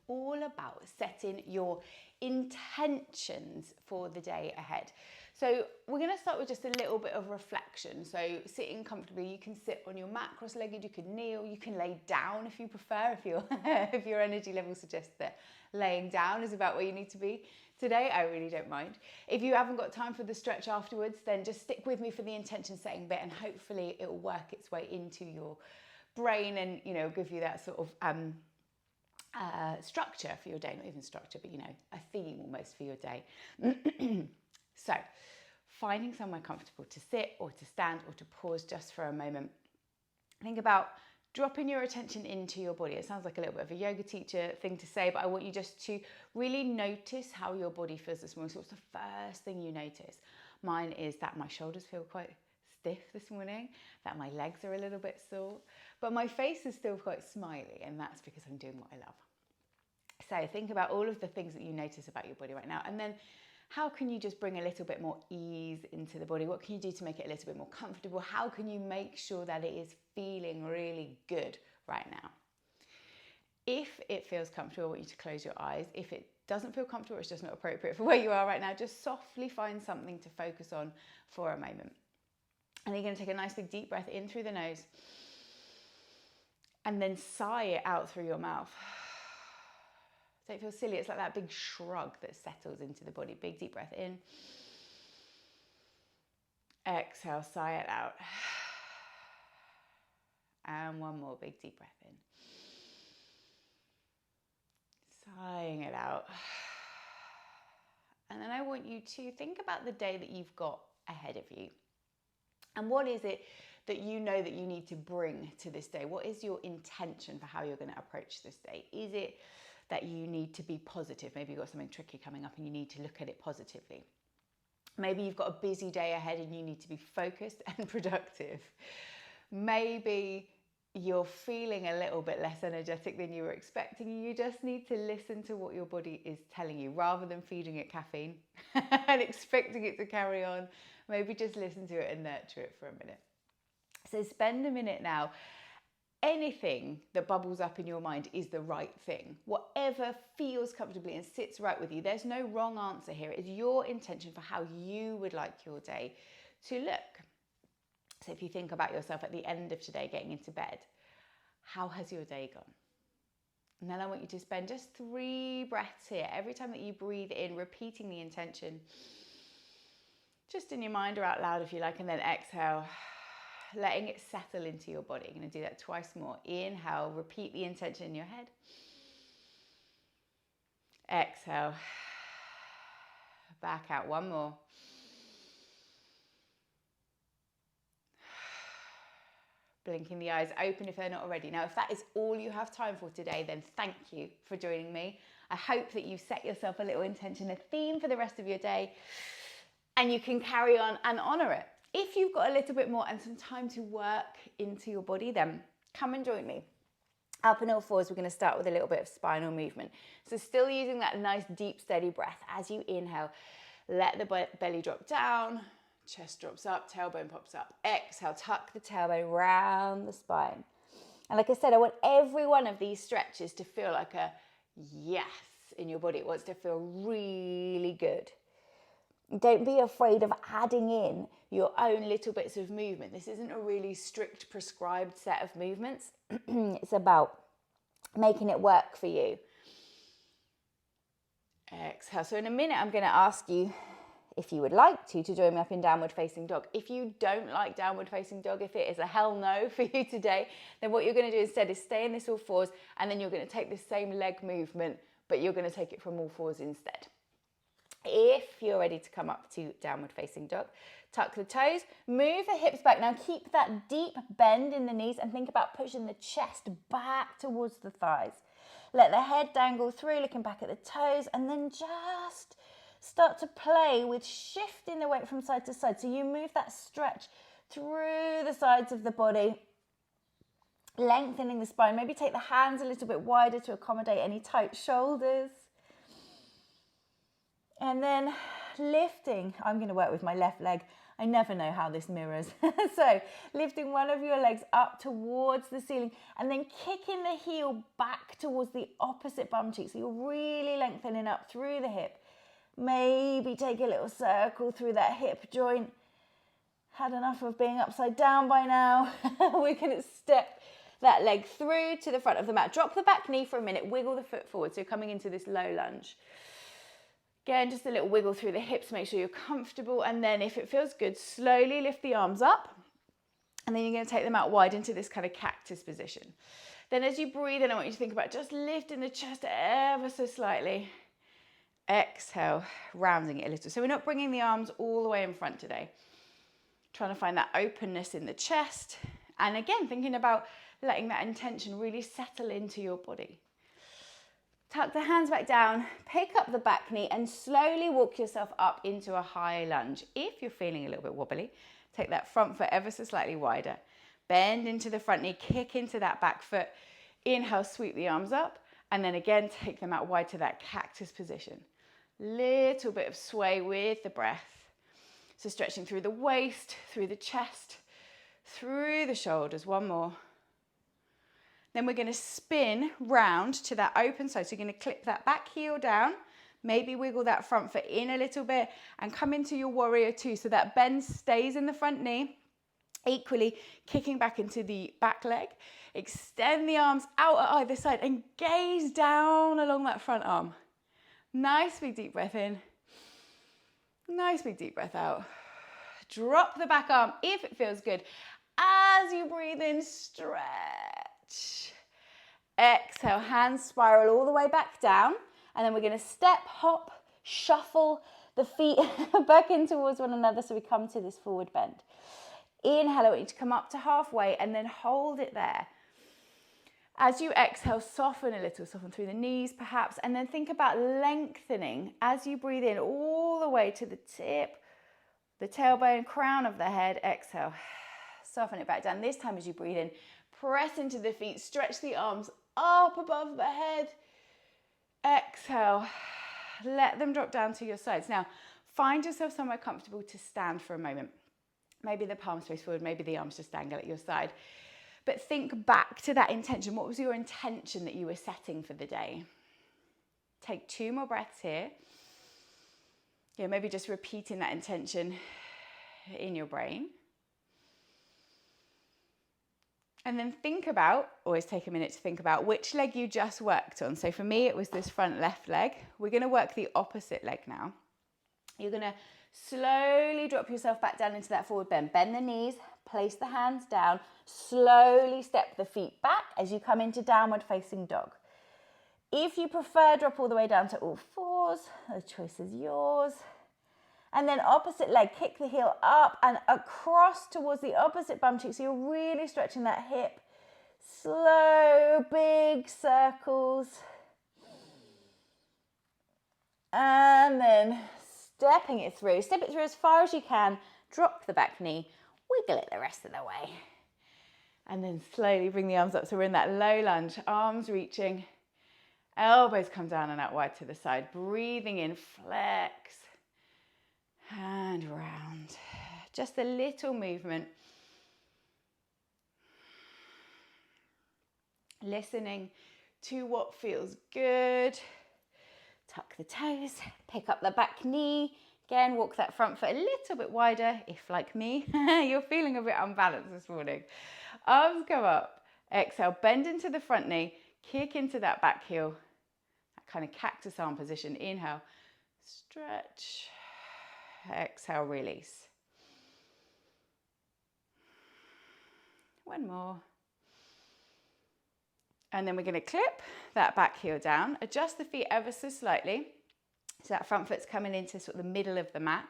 all about setting your intentions for the day ahead. So we're going to start with just a little bit of reflection. So sitting comfortably, you can sit on your mat cross-legged, you can kneel, you can lay down if you prefer, if your energy level suggests that laying down is about where you need to be today. I really don't mind. If you haven't got time for the stretch afterwards, then just stick with me for the intention setting bit, and hopefully it will work its way into your brain and, you know, give you that sort of structure for your day. Not even structure, but, you know, a theme almost for your day. So finding somewhere comfortable to sit or to stand or to pause just for a moment. Think about dropping your attention into your body. It sounds like a little bit of a yoga teacher thing to say, but I want you just to really notice how your body feels this morning. So what's the first thing you notice? Mine is that my shoulders feel quite stiff this morning, that my legs are a little bit sore, but my face is still quite smiley, and that's because I'm doing what I love. So think about all of the things that you notice about your body right now, and then how can you just bring a little bit more ease into the body? What can you do to make it a little bit more comfortable? How can you make sure that it is feeling really good right now? If it feels comfortable, I want you to close your eyes. If it doesn't feel comfortable, it's just not appropriate for where you are right now, just softly find something to focus on for a moment. And then you're going to take a nice big deep breath in through the nose and then sigh it out through your mouth. Don't feel silly. It's like that big shrug that settles into the body. Big deep breath in. Exhale, sigh it out. And one more big deep breath in. Sighing it out. And then I want you to think about the day that you've got ahead of you. And what is it that you know that you need to bring to this day? What is your intention for how you're going to approach this day? Is it that you need to be positive? Maybe you've got something tricky coming up and you need to look at it positively. Maybe you've got a busy day ahead and you need to be focused and productive. Maybe you're feeling a little bit less energetic than you were expecting, and you just need to listen to what your body is telling you rather than feeding it caffeine and expecting it to carry on. Maybe just listen to it and nurture it for a minute. So spend a minute now. Anything that bubbles up in your mind is the right thing. Whatever feels comfortably and sits right with you. There's no wrong answer here. It's your intention for how you would like your day to look. So if you think about yourself at the end of today, getting into bed, how has your day gone? And then I want you to spend just 3 breaths here. Every time that you breathe in, repeating the intention, just in your mind or out loud if you like, and then exhale, letting it settle into your body. You're going to do that twice more. Inhale, repeat the intention in your head. Exhale, back out, one more. Blinking the eyes open if they're not already. Now, if that is all you have time for today, then thank you for joining me. I hope that you've set yourself a little intention, a theme for the rest of your day, and you can carry on and honor it. If you've got a little bit more and some time to work into your body, then come and join me. Up in all fours, we're going to start with a little bit of spinal movement. So still using that nice, deep, steady breath. As you inhale, let the belly drop down, chest drops up, tailbone pops up. Exhale, tuck the tailbone round the spine. And like I said, I want every one of these stretches to feel like a yes in your body. It wants to feel really good. Don't be afraid of adding in your own little bits of movement. This isn't a really strict prescribed set of movements. It's about making it work for you. Exhale. So in a minute, I'm going to ask you if you would like to join me up in downward facing dog. If you don't like downward facing dog, if it is a hell no for you today, then what you're going to do instead is stay in this all fours, and then you're going to take the same leg movement, but you're going to take it from all fours instead. If you're ready to come up to downward facing dog, tuck the toes, move the hips back. Now keep that deep bend in the knees and think about pushing the chest back towards the thighs. Let the head dangle through, looking back at the toes, and then just start to play with shifting the weight from side to side. So you move that stretch through the sides of the body, lengthening the spine. Maybe take the hands a little bit wider to accommodate any tight shoulders. And then lifting, I'm going to work with my left leg I never know how this mirrors. So lifting one of your legs up towards the ceiling and then kicking the heel back towards the opposite bum cheek. So you're really lengthening up through the hip. Maybe take a little circle through that hip joint. Had enough of being upside down by now. We're going to step that leg through to the front of the mat. Drop the back knee for a minute. Wiggle the foot forward. So you're coming into this low lunge. Again, just a little wiggle through the hips. Make sure you're comfortable. And then if it feels good, slowly lift the arms up. And then you're going to take them out wide into this kind of cactus position. Then as you breathe in, I want you to think about just lifting the chest ever so slightly. Exhale, rounding it a little. So we're not bringing the arms all the way in front today. Trying to find that openness in the chest. And again, thinking about letting that intention really settle into your body. Tuck the hands back down, pick up the back knee and slowly walk yourself up into a high lunge. If you're feeling a little bit wobbly, take that front foot ever so slightly wider. Bend into the front knee, kick into that back foot. Inhale, sweep the arms up. And then again, take them out wide to that cactus position. Little bit of sway with the breath. So stretching through the waist, through the chest, through the shoulders. One more. Then we're going to spin round to that open side. So you're going to clip that back heel down, maybe wiggle that front foot in a little bit and come into your warrior two. So that bend stays in the front knee. Equally, kicking back into the back leg. Extend the arms out at either side and gaze down along that front arm. Nice big deep breath in. Nice big deep breath out. Drop the back arm if it feels good. As you breathe in, stretch. Exhale, hands spiral all the way back down. And then we're going to step, hop, shuffle the feet back in towards one another so we come to this forward bend. Inhale, I want you to come up to halfway and then hold it there. As you exhale, soften a little, soften through the knees perhaps, and then think about lengthening as you breathe in all the way to the tip, the tailbone, crown of the head. Exhale, soften it back down. This time as you breathe in, press into the feet, stretch the arms up above the head. Exhale, let them drop down to your sides. Now, find yourself somewhere comfortable to stand for a moment. Maybe the palms face forward, maybe the arms just dangle at your side. But think back to that intention. What was your intention that you were setting for the day? Take 2 more breaths here. Yeah, maybe just repeating that intention in your brain. And then think about, always take a minute to think about which leg you just worked on. So for me, it was this front left leg. We're going to work the opposite leg now. You're going to slowly drop yourself back down into that forward bend. Bend the knees, place the hands down, slowly step the feet back as you come into downward facing dog. If you prefer, drop all the way down to all fours. The choice is yours. And then opposite leg, kick the heel up and across towards the opposite bum cheek. So you're really stretching that hip. Slow, big circles. And then stepping it through. Step it through as far as you can. Drop the back knee. Wiggle it the rest of the way. And then slowly bring the arms up. So we're in that low lunge. Arms reaching. Elbows come down and out wide to the side. Breathing in, flex. And round. Just a little movement. Listening to what feels good. Tuck the toes, pick up the back knee. Again, walk that front foot a little bit wider if, like me, you're feeling a bit unbalanced this morning. Arms go up. Exhale, bend into the front knee. Kick into that back heel. That kind of cactus arm position. Inhale, stretch. Exhale, release. One more. And then we're going to clip that back heel down. Adjust the feet ever so slightly. So that front foot's coming into sort of the middle of the mat.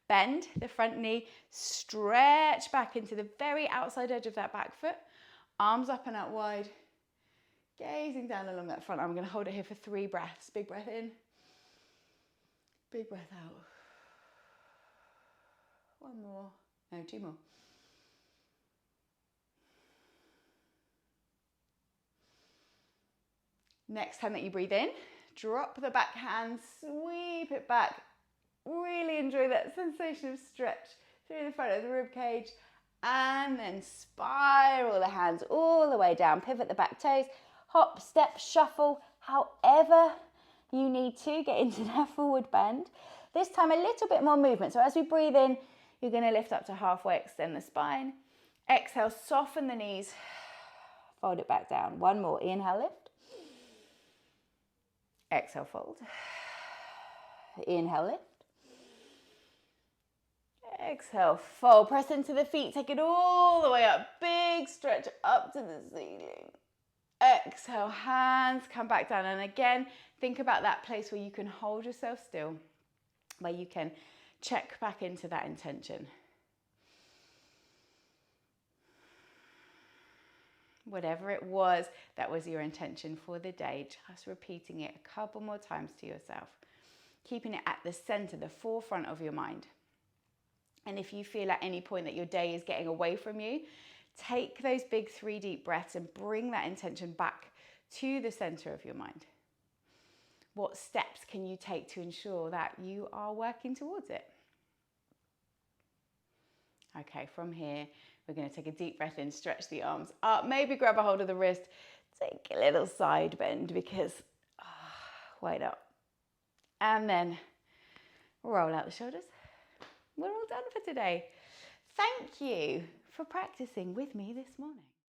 Bend the front knee. Stretch back into the very outside edge of that back foot. Arms up and out wide. Gazing down along that front arm. I'm going to hold it here for 3 breaths. Big breath in. Big breath out. 1 more. No, 2 more. Next time that you breathe in, drop the back hand, sweep it back. Really enjoy that sensation of stretch through the front of the rib cage, and then spiral the hands all the way down. Pivot the back toes, hop, step, shuffle, however you need to get into that forward bend. This time a little bit more movement. So as we breathe in, you're going to lift up to halfway, extend the spine. Exhale, soften the knees, fold it back down. One more, inhale, lift. Exhale, fold. Inhale, lift. Exhale, fold. Press into the feet, take it all the way up. Big stretch up to the ceiling. Exhale, hands come back down. And again, think about that place where you can hold yourself still, where you can check back into that intention. Whatever it was, that was your intention for the day. Just repeating it a couple more times to yourself. Keeping it at the center, the forefront of your mind. And if you feel at any point that your day is getting away from you, take those big 3 deep breaths and bring that intention back to the center of your mind. What steps can you take to ensure that you are working towards it? Okay, from here, we're going to take a deep breath in, stretch the arms up, maybe grab a hold of the wrist, take a little side bend because, wait up. And then roll out the shoulders. We're all done for today. Thank you for practicing with me this morning.